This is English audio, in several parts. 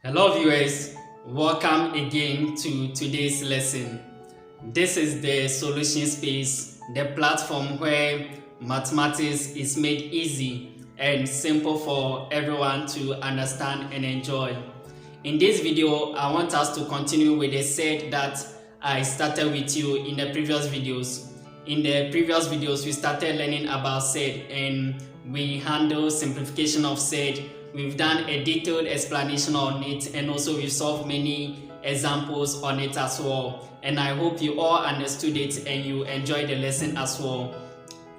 Hello viewers, welcome again to today's lesson. This is the solution space, the platform where mathematics is made easy and simple for everyone to understand and enjoy. In this video, I want us to continue with the set that I started with you in the previous videos. In the previous videos, we started learning about set and we handle simplification of set. We've done a detailed explanation on it, and also we've solved many examples on it as well. And I hope you all understood it and you enjoyed the lesson as well.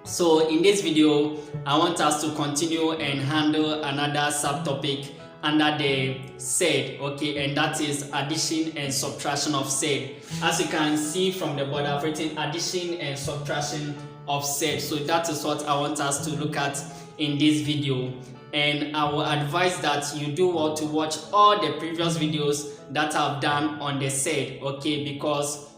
So in this video, I want us to continue and handle another subtopic under the set, okay, and that is addition and subtraction of set. As you can see from the board, I've written addition and subtraction of set. So that is what I want us to look at in this video. And I will advise that you do well to watch all the previous videos that I've done on the set, okay, because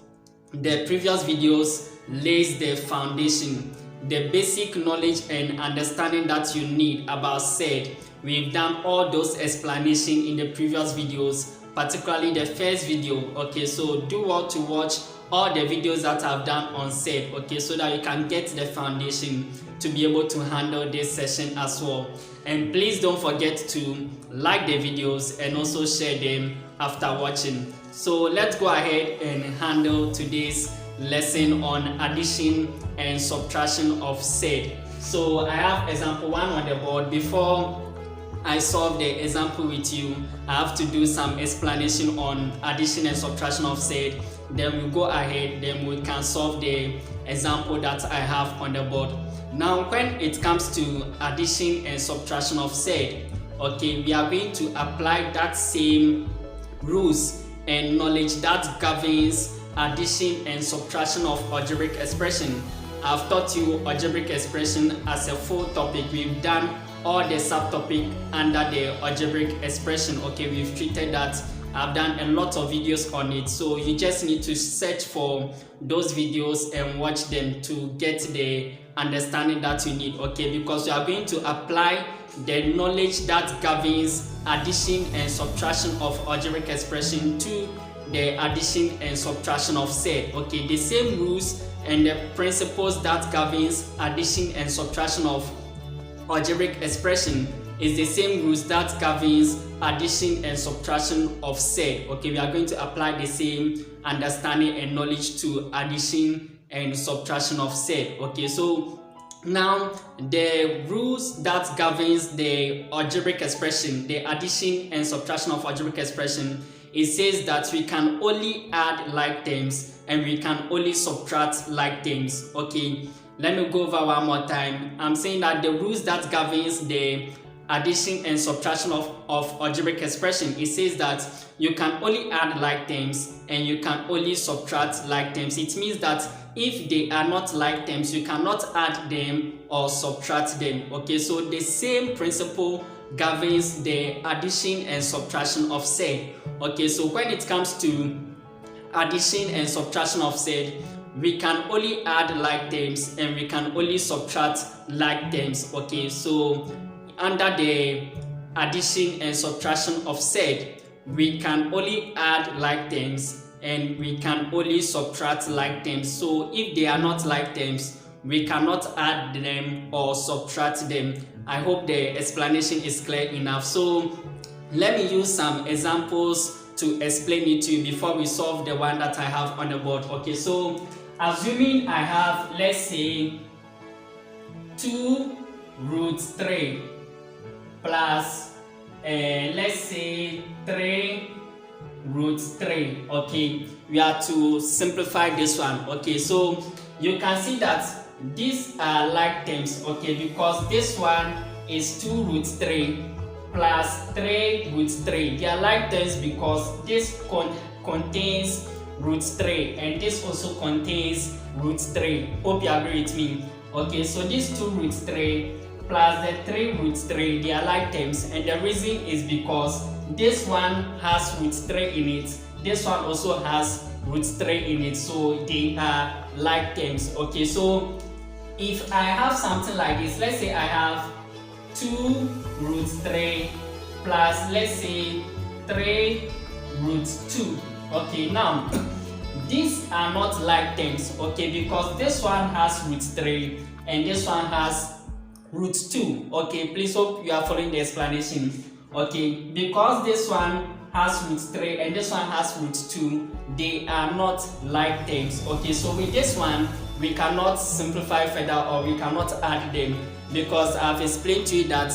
the previous videos lays the foundation, the basic knowledge and understanding that you need about set. We've done all those explanations in the previous videos, particularly the first video, okay, so do well to watch all the videos that I've done on set, okay, so that you can get the foundation to be able to handle this session as well. And please don't forget to like the videos and also share them after watching. So let's go ahead and handle today's lesson on addition and subtraction of set. So I have example 1 on the board. Before I solve the example with you, I have to do some explanation on addition and subtraction of set. Then we'll go ahead, then we can solve the example that I have on the board. Now when it comes to addition and subtraction of set, okay, we are going to apply that same rules and knowledge that governs addition and subtraction of algebraic expression. I've taught you algebraic expression as a full topic. We've done all the subtopic under the algebraic expression, okay, we've treated that. I've done a lot of videos on it, so you just need to search for those videos and watch them to get the understanding that you need, okay, because you are going to apply the knowledge that governs addition and subtraction of algebraic expression to the addition and subtraction of set, okay. The same rules and the principles that governs addition and subtraction of algebraic expression is the same rules that governs addition and subtraction of set, okay. We are going to apply the same understanding and knowledge to addition and subtraction of set, okay. So now the rules that governs the algebraic expression, the addition and subtraction of algebraic expression, it says that we can only add like terms and we can only subtract like terms, okay. Let me go over one more time. I'm saying that the rules that governs the addition and subtraction of algebraic expression, it says that you can only add like terms and you can only subtract like terms. It means that if they are not like terms, you cannot add them or subtract them, okay. So the same principle governs the addition and subtraction of set, okay. So when it comes to addition and subtraction of set, we can only add like terms and we can only subtract like terms, okay. So under the addition and subtraction of set, we can only add like terms and we can only subtract like terms. So if they are not like terms, we cannot add them or subtract them. I hope the explanation is clear enough. So let me use some examples to explain it to you before we solve the one that I have on the board, okay. So assuming I have, let's say, 2 root 3 plus let's say 3 root 3, okay. We are to simplify this one, okay. So you can see that these are like terms, okay, because this one is 2 root 3 plus 3 root 3. They are like terms because this contains root 3 and this also contains root 3. Hope you agree with me, okay. So these 2 root 3 plus the 3 root 3, they are like terms, and the reason is because this one has root 3 in it, this one also has root 3 in it, so they are like terms, okay. So if I have something like this, let's say I have 2 root 3 plus, let's say, 3 root 2. Okay, now these are not like terms, okay, because this one has root 3 and this one has root 2. Okay, please hope you are following the explanation. Okay, because this one has root 3 and this one has root 2, they are not like terms. Okay, so with this one we cannot simplify further, or we cannot add them, because I've explained to you that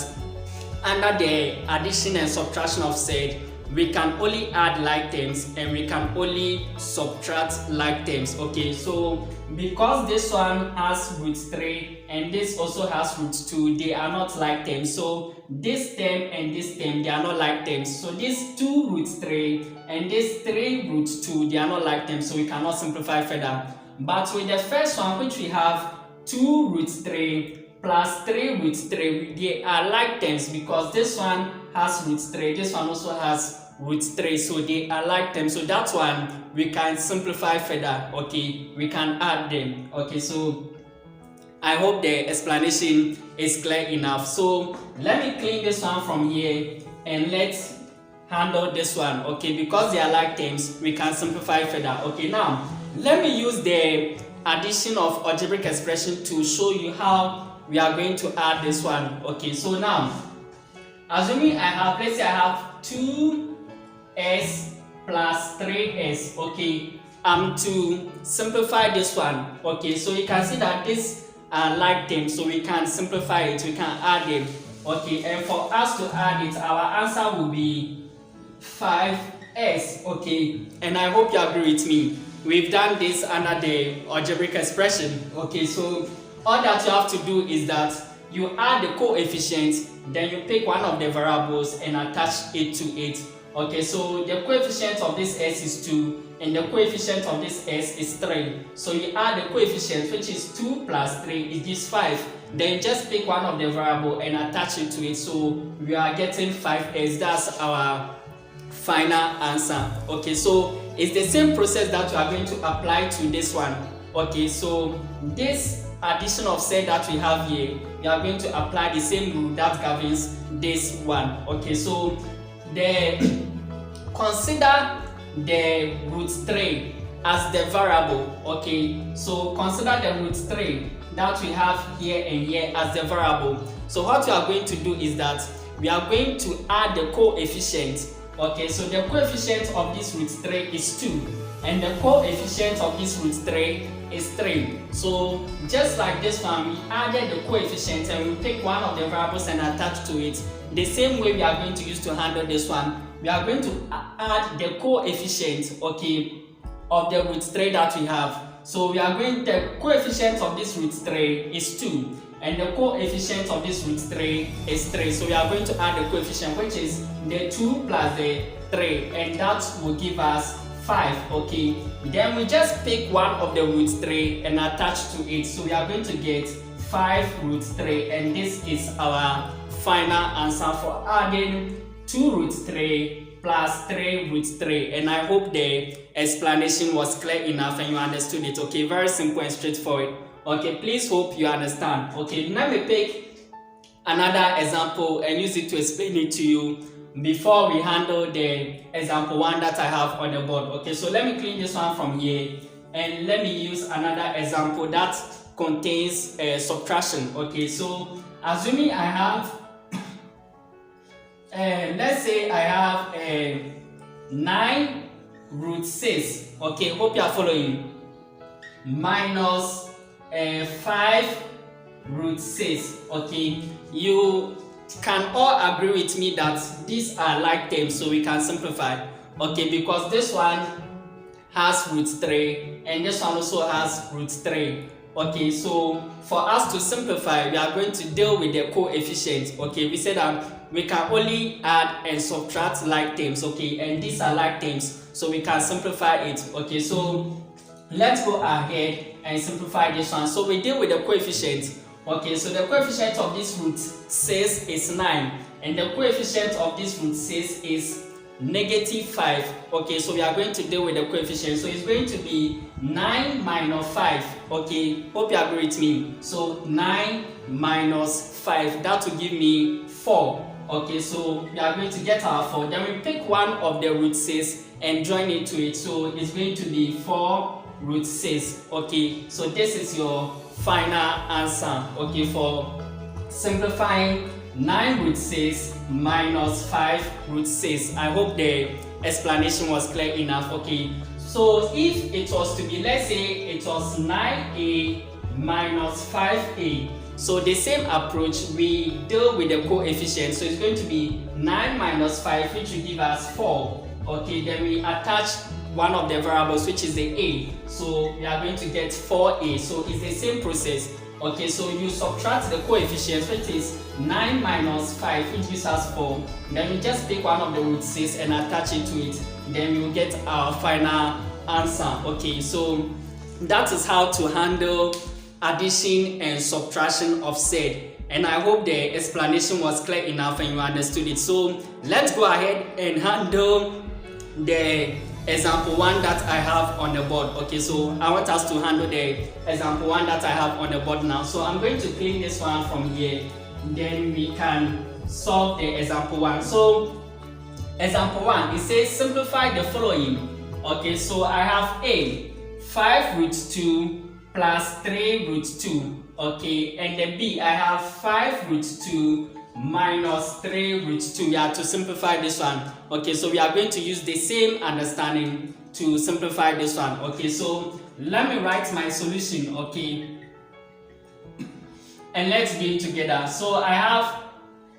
under the addition and subtraction of SURD, we can only add like terms and we can only subtract like terms. Okay, so because this one has root 3 and this also has root 2, they are not like terms. So this term and this term, they are not like terms. So this 2 root 3 and this 3 root 2, they are not like terms, so we cannot simplify further. But with the first one, which we have 2 root 3 plus 3 root 3, they are like terms, because this one has root 3, this one also has root 3, so they are like terms. So that one we can simplify further. Okay, we can add them. Okay, so I hope the explanation is clear enough. So let me clean this one from here and let's handle this one. Okay, because they are like terms, we can simplify further. Okay, now let me use the addition of algebraic expression to show you how we are going to add this one. Okay, so now assuming I have, let's say I have 2s plus 3s. Okay, to simplify this one. Okay, so you can see that this are like terms, so we can simplify it, we can add them. Okay, and for us to add it, our answer will be 5s. Okay, and I hope you agree with me. We've done this under the algebraic expression. Okay, so all that you have to do is that you add the coefficient, then you pick one of the variables and attach it to it. Okay, so the coefficient of this s is 2 and the coefficient of this s is 3. So you add the coefficient, which is 2 plus 3, it gives 5. Then just pick one of the variable and attach it to it. So we are getting 5s. That's our final answer. Okay, so it's the same process that we are going to apply to this one. Okay, so this addition of SURD that we have here, we are going to apply the same rule that governs this one. Okay, so consider the root 3 as the variable. Okay, so consider the root 3 that we have here and here as the variable. So what we are going to do is that we are going to add the coefficient. Okay, so the coefficient of this root 3 is 2 and the coefficient of this root 3 is 3. So just like this one, we added the coefficient and we pick one of the variables and attach to it. The same way we are going to use to handle this one, we are going to add the coefficient, okay, of the root 3 that we have. So we are going, the coefficient of this root 3 is 2 and the coefficient of this root 3 is 3. So we are going to add the coefficient, which is the 2 plus the 3, and that will give us 5. Okay, then we just pick one of the root 3 and attach to it. So we are going to get 5 root 3, and this is our final answer for adding 2 root 3 plus 3 root 3. And I hope the explanation was clear enough and you understood it. Okay, very simple and straightforward. Okay, please hope you understand. Okay, let me pick another example and use it to explain it to you before we handle the example 1 that I have on the board. Okay, so let me clean this one from here and let me use another example that contains subtraction. Okay, so assuming I have let's say I have 9 root 6. Okay, hope you are following. Minus 5 root 6. Okay, you can all agree with me that these are like terms, so we can simplify. Okay, because this one has root 3 and this one also has root 3. Okay, so for us to simplify, we are going to deal with the coefficient. Okay, we said that we can only add and subtract like terms. Okay, and these are like terms, so we can simplify it. Okay, so let's go ahead and simplify this one. So we deal with the coefficient. Okay, so the coefficient of this root 6 is 9 and the coefficient of this root 6 is negative 5. Okay, so we are going to deal with the coefficient. So it's going to be 9 minus 5. Okay, hope you agree with me. So 9 minus 5, that will give me 4. Okay, so we are going to get our 4. Then we pick one of the root 6 and join it to it. So it's going to be 4 root 6. Okay, so this is your final answer. Okay, for simplifying 9 root 6 minus 5 root 6. I hope the explanation was clear enough. Okay, so if it was to be, let's say it was 9a minus 5a, so the same approach, we deal with the coefficient. So it's going to be 9 minus 5, which will give us 4. Okay, then we attach one of the variables, which is the a, so we are going to get 4a. So it's the same process. Okay, so you subtract the coefficient, which is 9 minus 5, which gives us 4. Then you just pick one of the root 6 and attach it to it. Then you get our final answer. Okay, so that is how to handle addition and subtraction of SURD. And I hope the explanation was clear enough and you understood it. So let's go ahead and handle the example 1 that I have on the board. Okay, so I want us to handle the example 1 that I have on the board now. So I'm going to clean this one from here, then we can solve the example 1. So example 1, it says simplify the following. Okay, so I have a 5 root 2 plus 3 root 2. Okay, and the b, I have 5 root 2 minus 3 root 2. We have to simplify this one. Okay, so we are going to use the same understanding to simplify this one. Okay, so let me write my solution. Okay, and let's do it together. So I have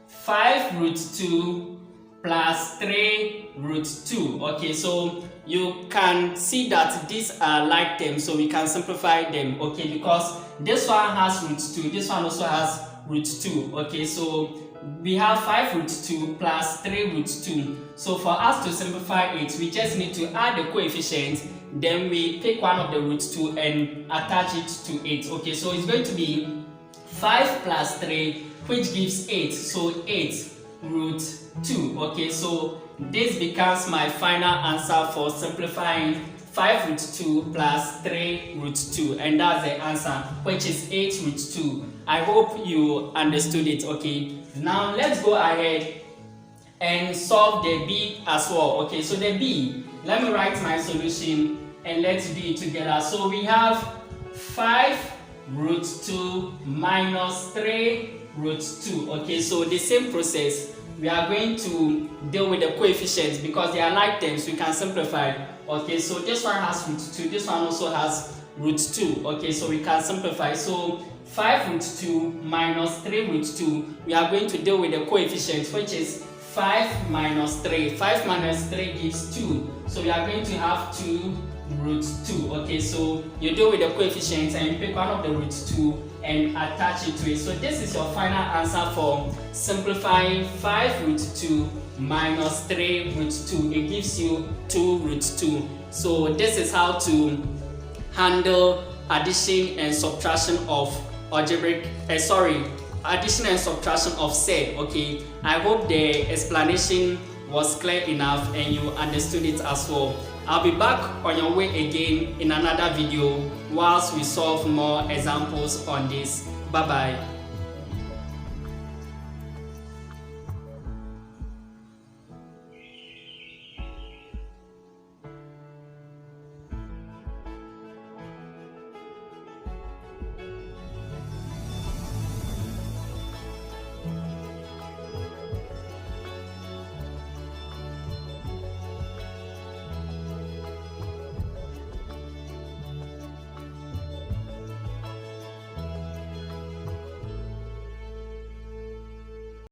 5 root 2 plus 3 root 2. Okay, so you can see that these are like terms, so we can simplify them. Okay, because this one has root 2, this one also has root 2. Okay, so we have 5 root 2 plus 3 root 2. So for us to simplify it, we just need to add the coefficient, then we pick one of the root 2 and attach it to it. Okay, so it's going to be 5 plus 3, which gives 8. So 8 root 2. Okay, so this becomes my final answer for simplifying 5 root 2 plus 3 root 2, and that's the answer, which is 8 root 2. I hope you understood it. Okay, now let's go ahead and solve the b as well. Okay, so the b, let me write my solution and let's do it together. So we have 5 root 2 minus 3 root 2. Okay, so the same process. We are going to deal with the coefficients because they are like terms, we can simplify. Okay, so this one has root 2, this one also has root 2. Okay, so we can simplify. So 5 root 2 minus 3 root 2, we are going to deal with the coefficients, which is 5 minus 3. 5 minus 3 gives 2. So we are going to have 2 root 2. Okay, so you deal with the coefficients and you pick one of the root 2 and attach it to it. So this is your final answer for simplifying 5 root 2 minus 3 root 2. It gives you 2 root 2. So this is how to handle addition and subtraction of addition and subtraction of SURD. Okay, I hope the explanation was clear enough and you understood it as well. I'll be back on your way again in another video whilst we solve more examples on this. Bye bye.